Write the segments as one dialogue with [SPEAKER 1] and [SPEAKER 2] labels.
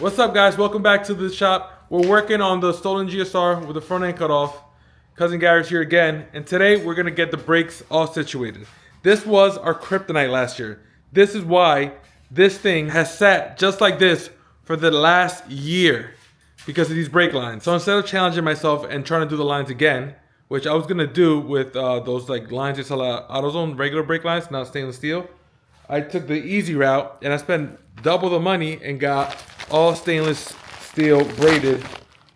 [SPEAKER 1] What's up, guys? Welcome back to the shop. We're working on the stolen GSR with the front end cut off. Cousin Gary's here again, and today we're gonna get the brakes all situated. This was our kryptonite last year. This is why this thing has sat just like this for the last year, because of these brake lines. So instead of challenging myself and trying to do the lines again, which I was gonna do with those like lines they sell at AutoZone, regular brake lines, not stainless steel, I took the easy route and I spent double the money and got all stainless steel braided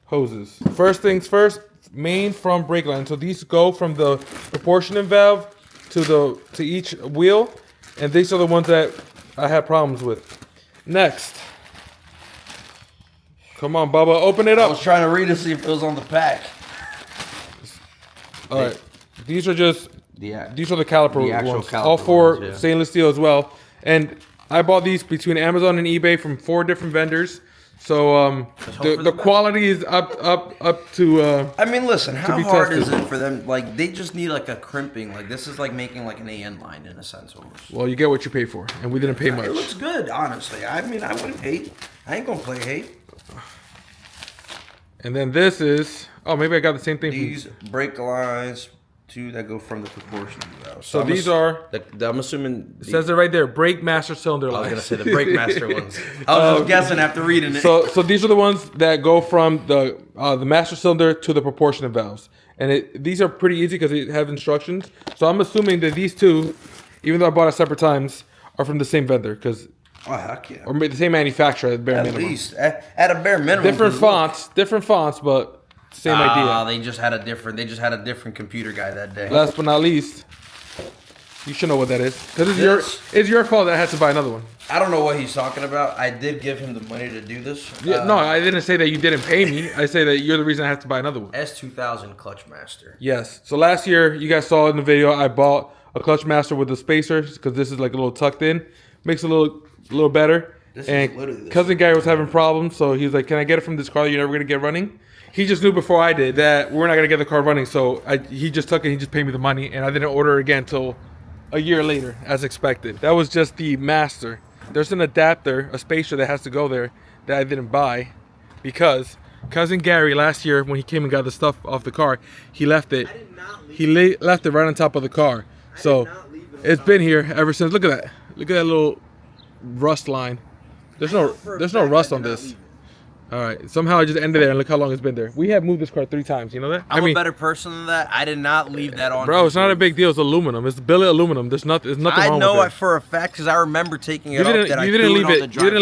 [SPEAKER 1] hoses. First things first, main front brake line. So these go from the proportioning valve to each wheel, and these are the ones that I had problems with. Next, come on, Bubba, open it
[SPEAKER 2] I
[SPEAKER 1] up.
[SPEAKER 2] was trying to read to see if it was on the pack.
[SPEAKER 1] All right, these are just these are the caliper
[SPEAKER 2] the actual
[SPEAKER 1] ones.
[SPEAKER 2] caliper
[SPEAKER 1] All four
[SPEAKER 2] ones, yeah.
[SPEAKER 1] stainless steel as well, and I bought these between Amazon and eBay from 4 different vendors. So the quality is up to.
[SPEAKER 2] I mean, listen, how
[SPEAKER 1] be
[SPEAKER 2] hard
[SPEAKER 1] tested.
[SPEAKER 2] is it for them? Like, they just need like a crimping. Like, this is like making like an AN line in a sense almost.
[SPEAKER 1] Well, you get what you pay for, and we didn't pay much.
[SPEAKER 2] It looks good, honestly. I mean, I wouldn't hate. I ain't gonna play hate.
[SPEAKER 1] And then this is maybe I got the same thing.
[SPEAKER 2] These brake lines, two that go from the proportion valve.
[SPEAKER 1] So these are.
[SPEAKER 2] I'm assuming.
[SPEAKER 1] It says it right there. Brake master cylinder
[SPEAKER 2] I was
[SPEAKER 1] lines.
[SPEAKER 2] gonna say the brake master ones. I was just guessing after reading it.
[SPEAKER 1] So these are the ones that go from the master cylinder to the proportionate valves, and these are pretty easy because they have instructions. So I'm assuming that these two, even though I bought at separate times, are from the same vendor because.
[SPEAKER 2] Oh heck yeah!
[SPEAKER 1] Or the same manufacturer at bare
[SPEAKER 2] At
[SPEAKER 1] minimum.
[SPEAKER 2] least at a bare minimum.
[SPEAKER 1] Different fonts, but same idea.
[SPEAKER 2] They just had a different computer guy that day.
[SPEAKER 1] Last but not least, you should know what that is because it's your fault that I had to buy another one.
[SPEAKER 2] I don't know what he's talking about. I did give him the money to do this.
[SPEAKER 1] Yeah, no, I didn't say that you didn't pay me. I say that you're the reason I had to buy another one.
[SPEAKER 2] S2000 Clutch Master.
[SPEAKER 1] Yes. So last year, you guys saw in the video, I bought a clutch master with the spacers because this is like a little tucked in, makes it a little better.
[SPEAKER 2] This is
[SPEAKER 1] And
[SPEAKER 2] literally this.
[SPEAKER 1] cousin Gary was having problems, so he was like, "Can I get it from this car that you're never gonna get running?" He just knew before I did that we're not gonna get the car running, so he just took it. He just paid me the money, and I didn't order it again until a year later, as expected. That was just the master. There's an adapter, a spacer that has to go there that I didn't buy because cousin Gary last year when he came and got the stuff off the car, he left it. Left it right on top of the car. So it's been here ever since. Look at that. Look at that little rust line. There's no rust on this. All right. Somehow I just ended there, and look how long it's been there. We have moved this car 3 times. You know that?
[SPEAKER 2] I'm a better person than that. I did not leave that on.
[SPEAKER 1] Bro, it's not a big deal. It's aluminum. It's billet aluminum. There's nothing wrong with it.
[SPEAKER 2] I know it for a fact because I remember taking it off.
[SPEAKER 1] You didn't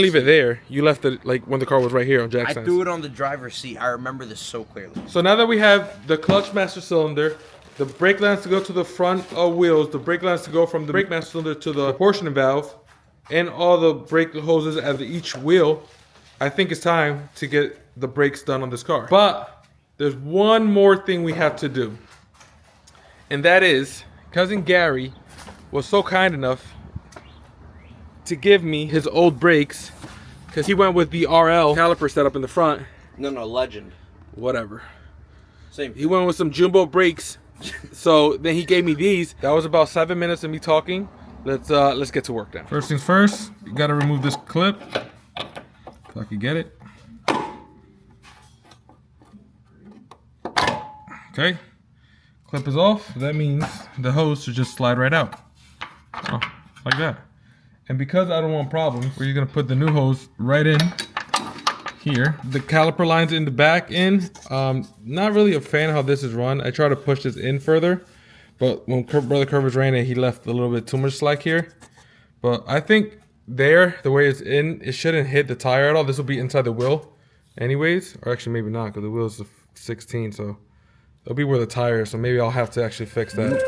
[SPEAKER 1] leave it there. You left it like when the car was right here on Jackson's.
[SPEAKER 2] I threw it on the driver's seat. I remember this so clearly.
[SPEAKER 1] So now that we have the clutch master cylinder, the brake lines to go to the front wheels, the brake lines to go from the brake master cylinder to the proportioning valve, and all the brake hoses at each wheel, I think it's time to get the brakes done on this car. But there's one more thing we have to do. And that is, cousin Gary was so kind enough to give me his old brakes because he went with the RL caliper setup in the front.
[SPEAKER 2] No, Legend.
[SPEAKER 1] Whatever.
[SPEAKER 2] Same.
[SPEAKER 1] He went with some jumbo brakes. So then he gave me these. That was about 7 minutes of me talking. Let's get to work then. First things first, you gotta remove this clip. If I can get it. Okay. Clip is off. That means the hose should just slide right out. Oh, like that. And because I don't want problems, we're gonna put the new hose right in here. The caliper lines in the back in. Not really a fan of how this is run. I try to push this in further, but when Brother Curvis ran it, he left a little bit too much slack here. But I think the way it's in, it shouldn't hit the tire at all. This will be inside the wheel anyways. Or actually maybe not, because the wheel is a 16, so it'll be where the tire is. So maybe I'll have to actually fix that.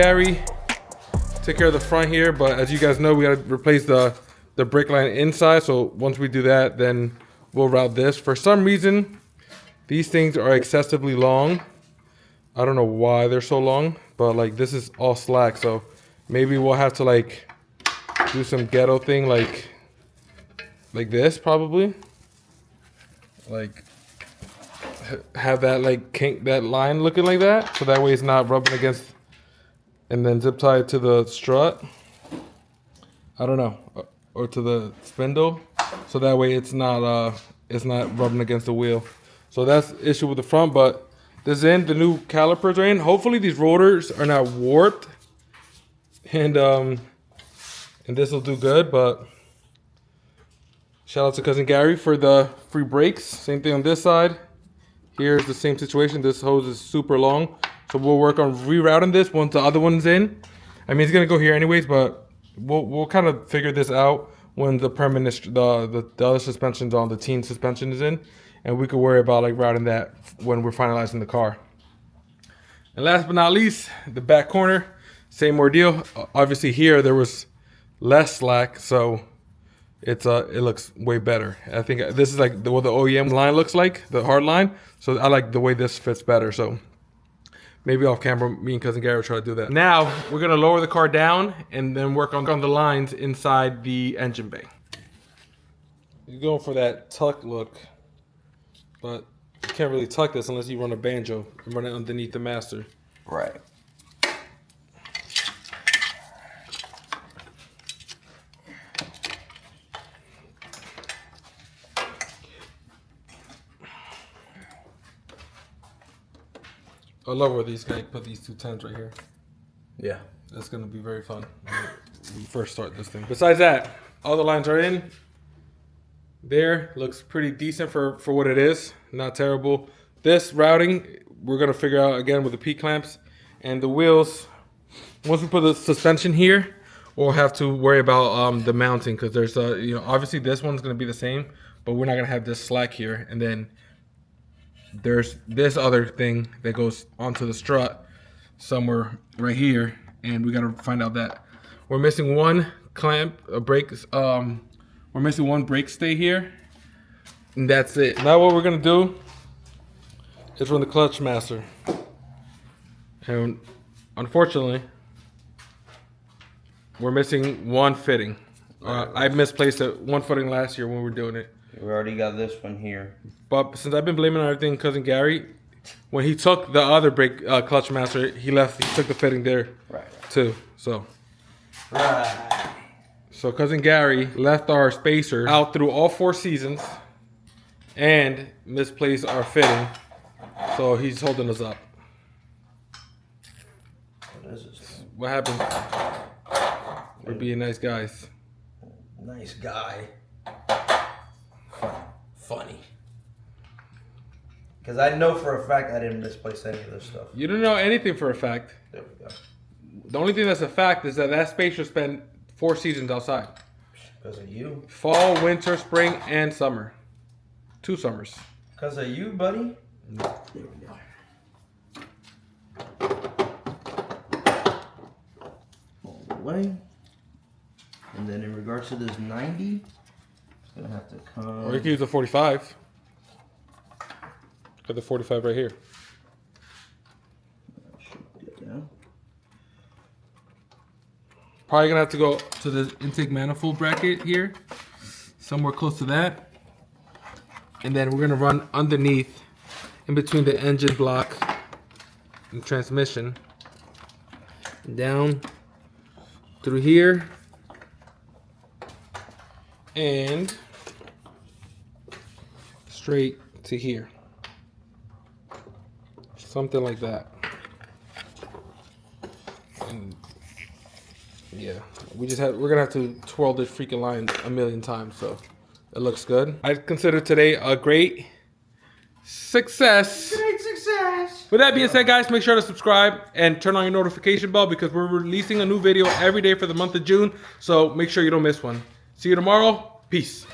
[SPEAKER 1] Gary. Take care of the front here, but as you guys know, we gotta replace the brake line inside. So once we do that, then we'll route this. For some reason, these things are excessively long. I don't know why they're so long, but like this is all slack. So maybe we'll have to like do some ghetto thing like this probably. Like have that like kink, that line looking like that. So that way it's not rubbing against, and then zip tie it to the strut. I don't know, or to the spindle. So that way it's not rubbing against the wheel. So that's the issue with the front, but this is in, the new calipers are in. Hopefully these rotors are not warped, and this will do good. But shout out to Cousin Gary for the free brakes. Same thing on this side. Here's the same situation. This hose is super long, so we'll work on rerouting this once the other one's in. I mean, it's gonna go here anyways, but we'll kind of figure this out when the permanent the other suspension's on, the teen suspension is in, and we could worry about like routing that when we're finalizing the car. And last but not least, the back corner, same ordeal. Obviously here there was less slack, so it looks way better. I think this is like what the OEM line looks like, the hard line. So I like the way this fits better. So maybe off camera, me and Cousin Gary will try to do that. Now we're gonna lower the car down and then work on the lines inside the engine bay. You're going for that tuck look, but you can't really tuck this unless you run a banjo and run it underneath the master.
[SPEAKER 2] Right.
[SPEAKER 1] I love where these guys put these 210s right here.
[SPEAKER 2] Yeah.
[SPEAKER 1] That's gonna be very fun when we first start this thing. Besides that, all the lines are in. There, looks pretty decent for what it is. Not terrible. This routing, we're gonna figure out again with the P-clamps. And the wheels, once we put the suspension here, we'll have to worry about the mounting, because there's obviously this one's gonna be the same, but we're not gonna have this slack here. And then there's this other thing that goes onto the strut somewhere right here, and we gotta find out that we're missing one clamp, a brake. We're missing one brake stay here, and that's it. Now what we're gonna do is run the clutch master, and unfortunately, we're missing one fitting. I misplaced one fitting last year when we were doing it.
[SPEAKER 2] We already got this one here.
[SPEAKER 1] But since I've been blaming on everything, Cousin Gary, when he took the other brake clutch master, he took the fitting there too. So Cousin Gary left our spacer out through all 4 seasons and misplaced our fitting. So he's holding us up.
[SPEAKER 2] What is this?
[SPEAKER 1] What happened? We're being nice guys.
[SPEAKER 2] Nice guy. Funny. Because I know for a fact I didn't misplace any of this stuff.
[SPEAKER 1] You don't know anything for a fact.
[SPEAKER 2] There we go.
[SPEAKER 1] The only thing that's a fact is that spacer spent 4 seasons outside.
[SPEAKER 2] Because of you.
[SPEAKER 1] Fall, winter, spring, and summer. 2 summers.
[SPEAKER 2] Because of you, buddy. There we go. All the way. And then in regards to this 90, it's going to have to come.
[SPEAKER 1] Or you can use a 45. Got the 45 right here.
[SPEAKER 2] Yeah.
[SPEAKER 1] Probably gonna have to go to the intake manifold bracket here, somewhere close to that. And then we're gonna run underneath, in between the engine block and transmission, down through here, and straight to here. Something like that. And yeah, we're gonna have to twirl this freaking line a million times, so it looks good. I consider today a great success.
[SPEAKER 2] Great success.
[SPEAKER 1] With that being said, guys, make sure to subscribe and turn on your notification bell, because we're releasing a new video every day for the month of June, so make sure you don't miss one. See you tomorrow. Peace.